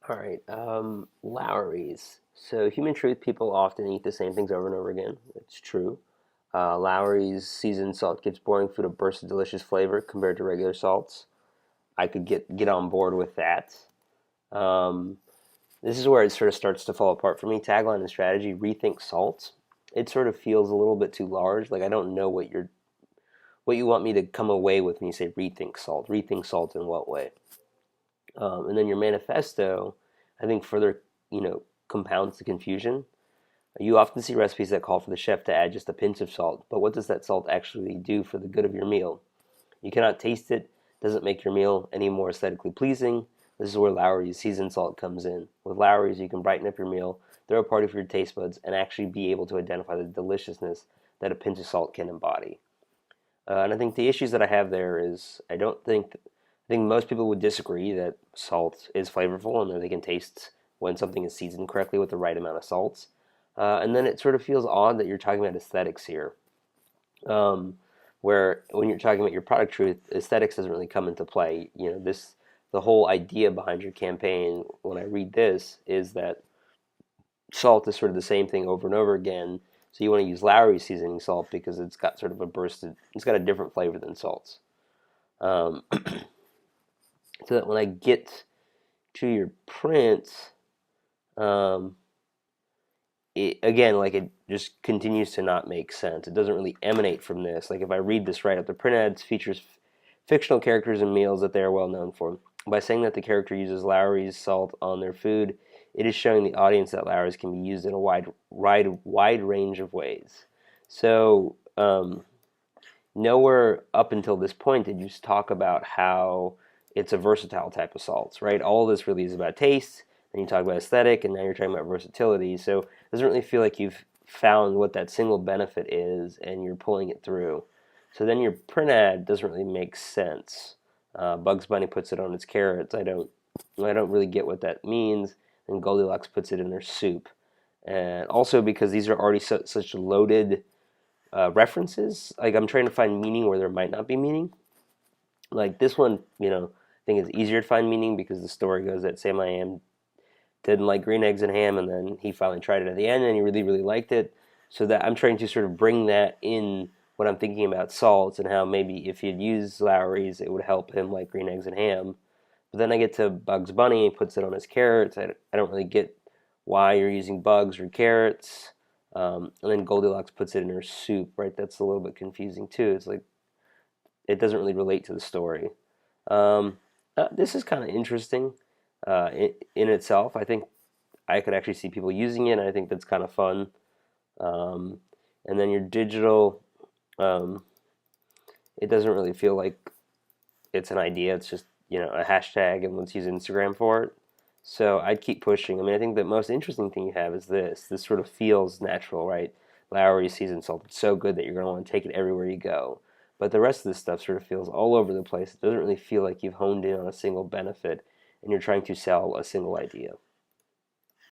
All right, Lowry's. So, human truth, people often eat the same things over and over again. It's true. Lowry's seasoned salt gives boring food a burst of delicious flavor compared to regular salts. I could get on board with that. Um, this is where it sort of starts to fall apart for me. Tagline and strategy: rethink salt. It sort of feels a little bit too large. Like I don't know what you want me to come away with when you say rethink salt. Rethink salt in what way? And then your manifesto, I think, further compounds the confusion. You often see recipes that call for the chef to add just a pinch of salt, but what does that salt actually do for the good of your meal? You cannot taste it, doesn't make your meal any more aesthetically pleasing. This is where Lowry's seasoned salt comes in. With Lowry's, you can brighten up your meal, throw a party for your taste buds, and actually be able to identify the deliciousness that a pinch of salt can embody. And I think the issues that I have there is I think most people would disagree that salt is flavorful and that they can taste when something is seasoned correctly with the right amount of salts. And then it sort of feels odd that you're talking about aesthetics here, where when you're talking about your product truth, aesthetics doesn't really come into play. The whole idea behind your campaign, when I read this, is that salt is sort of the same thing over and over again. So you want to use Lowry's seasoning salt because it's got sort of it's got a different flavor than salts. Um, so that when I get to your print, um, again, like it just continues to not make sense. It doesn't really emanate from this. Like if I read this right up, the print ads features fictional characters and meals that they are well known for. By saying that the character uses Lowry's salt on their food, it is showing the audience that Lowry's can be used in a wide range of ways. So nowhere up until this point did you talk about how it's a versatile type of salts, right? All this really is about taste, and you talk about aesthetic, and now you're talking about versatility. So it doesn't really feel like you've found what that single benefit is, and you're pulling it through. So then your print ad doesn't really make sense. Bugs Bunny puts it on its carrots. I don't really get what that means. And Goldilocks puts it in her soup. And also because these are already such loaded references, like I'm trying to find meaning where there might not be meaning. Like this one, I think it's easier to find meaning because the story goes that Sam I Am didn't like green eggs and ham, and then he finally tried it at the end, and he really, really liked it. So that I'm trying to sort of bring that in when I'm thinking about salts and how maybe if he'd used Lowry's, it would help him like green eggs and ham. But then I get to Bugs Bunny, he puts it on his carrots. I don't really get why you're using bugs or carrots. And then Goldilocks puts it in her soup, right? That's a little bit confusing too. It's like it doesn't really relate to the story. Um, this is kind of interesting in itself. I think I could actually see people using it, and I think that's kind of fun. Um, and then your digital, um, it doesn't really feel like it's an idea. It's just a hashtag, and let's use Instagram for it. So I'd keep pushing. I mean, I think the most interesting thing you have is this. This sort of feels natural, right? Lowry seasoned salt. It's so good that you're going to want to take it everywhere you go. But the rest of this stuff sort of feels all over the place. It doesn't really feel like you've honed in on a single benefit and you're trying to sell a single idea.